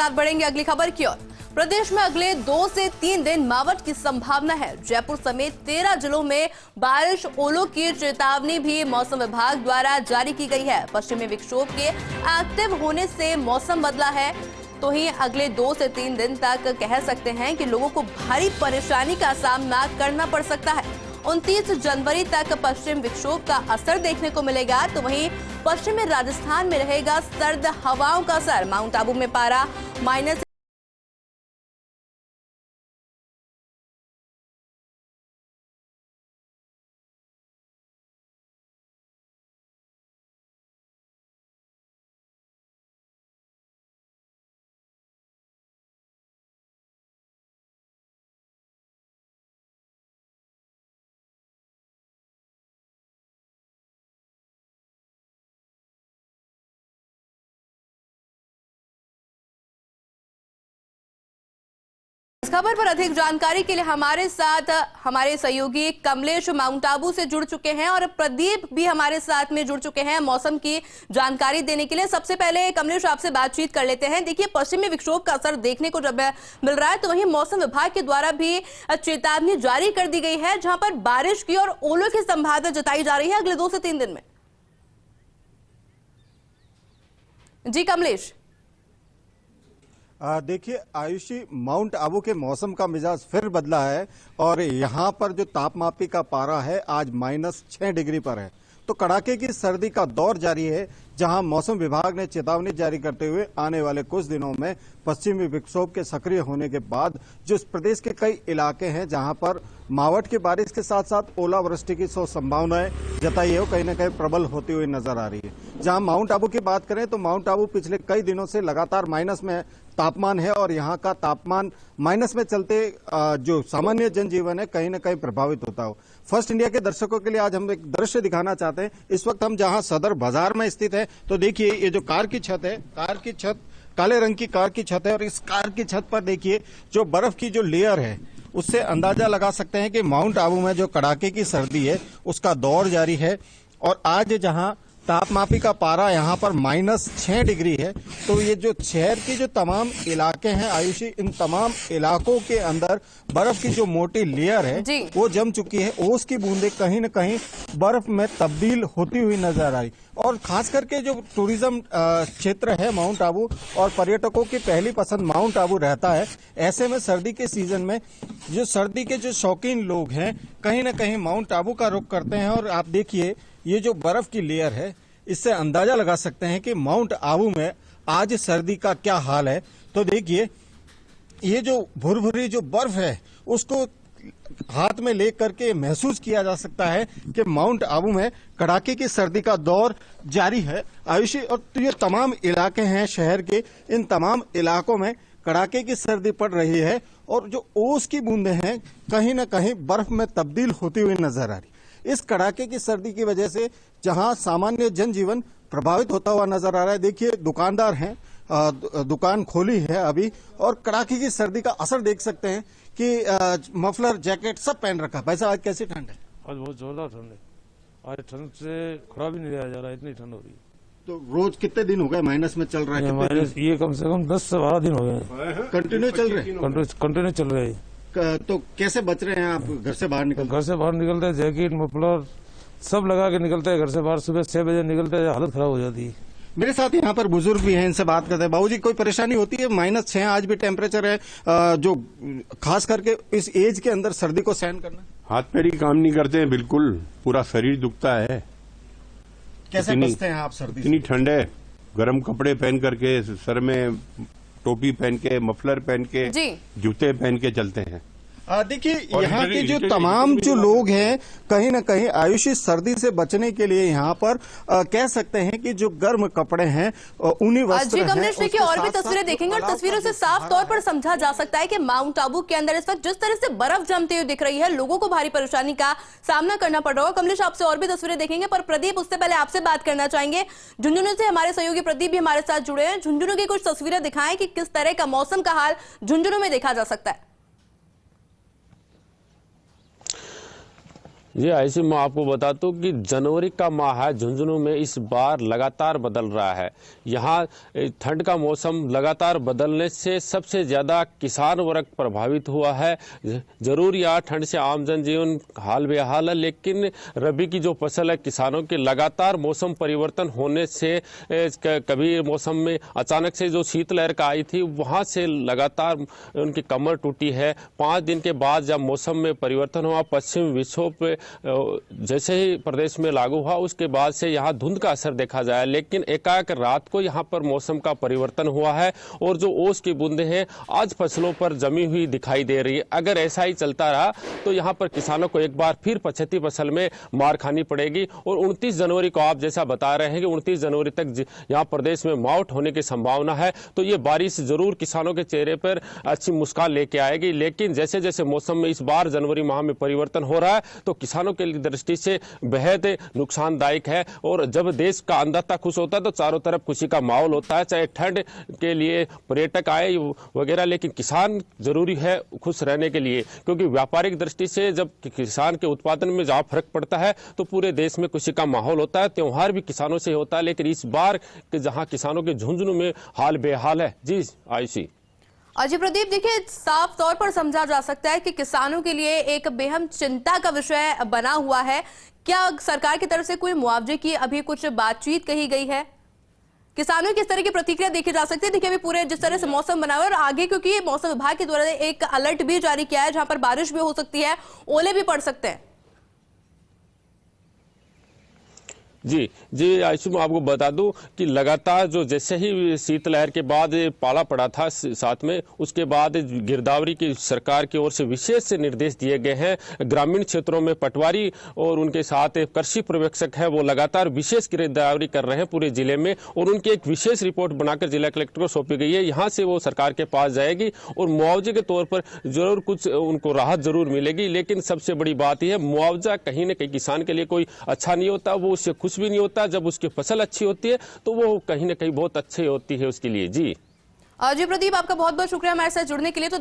साथ बढ़ेंगे अगली खबर की ओर। प्रदेश में अगले 2 से 3 दिन मावठ की संभावना है। जयपुर समेत 13 जिलों में बारिश, ओलों की चेतावनी भी मौसम विभाग द्वारा जारी की गई है। पश्चिमी विक्षोभ के एक्टिव होने से मौसम बदला है, तो ही अगले 2 से 3 दिन तक कह सकते हैं कि लोगों को भारी परेशानी का सामना करना पड़ सकता है। 29 जनवरी तक पश्चिम विक्षोभ का असर देखने को मिलेगा, तो वहीं पश्चिमी राजस्थान में रहेगा सर्द हवाओं का असर। माउंट आबू में पारा माइनस इस खबर पर अधिक जानकारी के लिए हमारे साथ हमारे सहयोगी कमलेश माउंट आबू से जुड़ चुके हैं और प्रदीप भी हमारे साथ में जुड़ चुके हैं मौसम की जानकारी देने के लिए। सबसे पहले कमलेश, आपसे बातचीत कर लेते हैं। देखिए, पश्चिमी विक्षोभ का असर देखने को जब मिल रहा है, तो वहीं मौसम विभाग के द्वारा भी चेतावनी जारी कर दी गई है, जहां पर बारिश की और ओलों की संभावना जताई जा रही है अगले 2 से 3 दिन में। जी कमलेश। देखिए आयुषी, माउंट आबू के मौसम का मिजाज फिर बदला है और यहाँ पर जो तापमापी का पारा है आज -6 डिग्री पर है। तो कड़ाके की सर्दी का दौर जारी है, जहां मौसम विभाग ने चेतावनी जारी करते हुए आने वाले कुछ दिनों में पश्चिमी विक्षोभ के सक्रिय होने के बाद जो इस प्रदेश के कई इलाके हैं जहां पर मावठ की बारिश के साथ साथ ओलावृष्टि की संभावनाएं जताई है, वो कहीं न कहीं प्रबल होती हुई नजर आ रही है। जहां माउंट आबू की बात करें तो माउंट आबू पिछले कई दिनों से लगातार माइनस में तापमान है और यहाँ का तापमान माइनस में चलते जो सामान्य जनजीवन है कहीं न कहीं प्रभावित होता हो। फर्स्ट इंडिया के दर्शकों के लिए आज हम एक दृश्य दिखाना चाहते हैं। इस वक्त हम जहां सदर बाजार में स्थित है, तो देखिए ये जो कार की छत है, कार की छत काले रंग की कार की छत है और इस कार की छत पर देखिए जो बर्फ की जो लेयर है, उससे अंदाजा लगा सकते हैं कि माउंट आबू में जो कड़ाके की सर्दी है उसका दौर जारी है। और आज जहां तापमापी का पारा यहाँ पर -6 डिग्री है, तो ये जो शहर के जो तमाम इलाके हैं आयुषी, इन तमाम इलाकों के अंदर बर्फ की जो मोटी लेयर है वो जम चुकी है। ओस की बूंदें कहीं न कहीं बर्फ में तब्दील होती हुई नजर आई और खास करके जो टूरिज्म क्षेत्र है माउंट आबू और पर्यटकों की पहली पसंद माउंट आबू रहता है, ऐसे में सर्दी के सीजन में जो सर्दी के जो शौकीन लोग हैं कहीं न कहीं माउंट आबू का रुख करते हैं। और आप देखिए ये जो बर्फ की लेयर है, इससे अंदाजा लगा सकते हैं कि माउंट आबू में आज सर्दी का क्या हाल है। तो देखिए ये जो भुरभुरी जो बर्फ है उसको हाथ में लेकर के महसूस किया जा सकता है कि माउंट आबू में कड़ाके की सर्दी का दौर जारी है आयुषी। और तो ये तमाम इलाके हैं शहर के, इन तमाम इलाकों में कड़ाके की सर्दी पड़ रही है और जो ओस की बूंदें हैं कहीं न कहीं बर्फ में तब्दील होती हुई नजर आ रही। इस कड़ाके की सर्दी की वजह से जहां सामान्य जनजीवन प्रभावित होता हुआ नजर आ रहा है। देखिए दुकानदार हैं, दुकान खोली है अभी और कड़ाके की सर्दी का असर देख सकते हैं कि मफलर, जैकेट सब पहन रखा है। भाई साहब आज कैसी ठंड है? आज बहुत जोरदार ठंड है। आज ठंड से खड़ा भी नहीं रहा जा रहा, इतनी ठंड हो रही है। तो रोज कितने दिन हो गए माइनस में चल रहा है? माइनस ये कम से कम 10 से 12 दिन हो गए कंटिन्यू चल रहे हैं। कंटिन्यू चल रहे हैं। तो कैसे बच रहे हैं आप? घर से बाहर निकलते हैं जैकेट मफलर सब लगा के निकलते हैं घर से बाहर। सुबह 6 बजे निकलते हैं, हालत खराब हो जाती है। मेरे साथ यहाँ पर बुजुर्ग भी हैं, इनसे बात करते हैं। बाबूजी कोई परेशानी होती है? -6 आज भी टेम्परेचर है, जो खास करके इस एज के अंदर सर्दी को सहन करना। हाथ पैर ही काम नहीं करते हैं, बिल्कुल पूरा शरीर दुखता है। कैसे बचते हैं आप सर्दी? इतनी ठंड है, गर्म कपड़े पहन करके, सर में टोपी पहन के, मफलर पहन के, जूते पहन के चलते हैं। देखिए यहाँ के जो तमाम जो लोग हैं कहीं न कहीं आयुषी सर्दी से बचने के लिए यहाँ पर कह सकते हैं कि जो गर्म कपड़े हैं ऊनी वस्त्र हैं। कमलेश देखिए और भी तस्वीरें देखेंगे और तस्वीरों से साफ तौर पर समझा जा सकता है कि माउंट आबू के अंदर इस वक्त जिस तरह से बर्फ जमती हुई दिख रही है, लोगों को भारी परेशानी का सामना करना पड़ रहा है। कमलेश आपसे और भी तस्वीरें देखेंगे, पर प्रदीप उससे पहले आपसे बात करना चाहेंगे। झुंझुनू से हमारे सहयोगी प्रदीप भी हमारे साथ जुड़े हैं। झुंझुनू की कुछ तस्वीरें दिखाएं कि किस तरह का मौसम का हाल झुंझुनू में देखा जा सकता है। जी ऐसे मैं आपको बताता हूँ कि जनवरी का माह है, झुंझुनू में इस बार लगातार बदल रहा है। यहाँ ठंड का मौसम लगातार बदलने से सबसे ज़्यादा किसान वर्ग प्रभावित हुआ है। जरूर यहाँ ठंड से आम जनजीवन हाल बेहाल है, लेकिन रबी की जो फसल है किसानों के लगातार मौसम परिवर्तन होने से कभी मौसम में अचानक से जो शीतलहर का आई थी वहाँ से लगातार उनकी कमर टूटी है। 5 दिन के बाद जब मौसम में परिवर्तन हुआ, पश्चिम विक्षोभ जैसे ही प्रदेश में लागू हुआ, उसके बाद से यहाँ धुंध का असर देखा जाए, लेकिन एकाएक रात को यहाँ पर मौसम का परिवर्तन हुआ है और जो ओस की बूंदें हैं आज फसलों पर जमी हुई दिखाई दे रही है। अगर ऐसा ही चलता रहा तो यहाँ पर किसानों को एक बार फिर 75 फसल में मार खानी पड़ेगी। और 29 जनवरी को आप जैसा बता रहे हैं कि 29 जनवरी तक यहाँ प्रदेश में मावठ होने की संभावना है, तो ये बारिश जरूर किसानों के चेहरे पर अच्छी मुस्कान लेके आएगी। लेकिन जैसे जैसे मौसम में इस बार जनवरी माह में परिवर्तन हो रहा है तो किसानों के दृष्टि से बेहद नुकसानदायक है। और जब देश का अन्नदाता खुश होता है तो चारों तरफ खुशी का माहौल होता है, चाहे ठंड के लिए पर्यटक आए वगैरह, लेकिन किसान जरूरी है खुश रहने के लिए, क्योंकि व्यापारिक दृष्टि से जब किसान के उत्पादन में जहाँ फर्क पड़ता है तो पूरे देश में खुशी का माहौल होता है। त्योहार भी किसानों से होता है, लेकिन इस बार जहाँ किसानों के झुंझुनू में हाल बेहाल है। जी आयुषी। अजय प्रदीप, देखिए साफ तौर पर समझा जा सकता है कि किसानों के लिए एक बेहद चिंता का विषय बना हुआ है। क्या सरकार की तरफ से कोई मुआवजे की अभी कुछ बातचीत कही गई है? किसानों की किस तरह की प्रतिक्रिया देखी जा सकती है? देखिए अभी पूरे जिस तरह से मौसम बना हुआ है और आगे क्योंकि मौसम विभाग के द्वारा एक अलर्ट भी जारी किया है जहां पर बारिश भी हो सकती है, ओले भी पड़ सकते हैं। जी जी आयुषी, मैं आपको बता दूं कि लगातार जो जैसे ही शीतलहर के बाद पाला पड़ा था साथ में, उसके बाद गिरदावरी की सरकार की ओर से विशेष निर्देश दिए गए हैं। ग्रामीण क्षेत्रों में पटवारी और उनके साथ कृषि पर्यवेक्षक है वो लगातार विशेष गिरदावरी कर रहे हैं पूरे जिले में, और उनकी एक विशेष रिपोर्ट बनाकर जिला कलेक्टर को सौंपी गई है। यहाँ से वो सरकार के पास जाएगी और मुआवजे के तौर पर जरूर कुछ उनको राहत जरूर मिलेगी। लेकिन सबसे बड़ी बात यह है, मुआवजा कहीं ना कहीं किसान के लिए कोई अच्छा नहीं होता, वो उससे खुश भी नहीं होता। जब उसकी फसल अच्छी होती है तो वो कहीं ना कहीं बहुत अच्छी होती है उसके लिए। जी जी प्रदीप, आपका बहुत बहुत शुक्रिया हमारे साथ जुड़ने के लिए। तो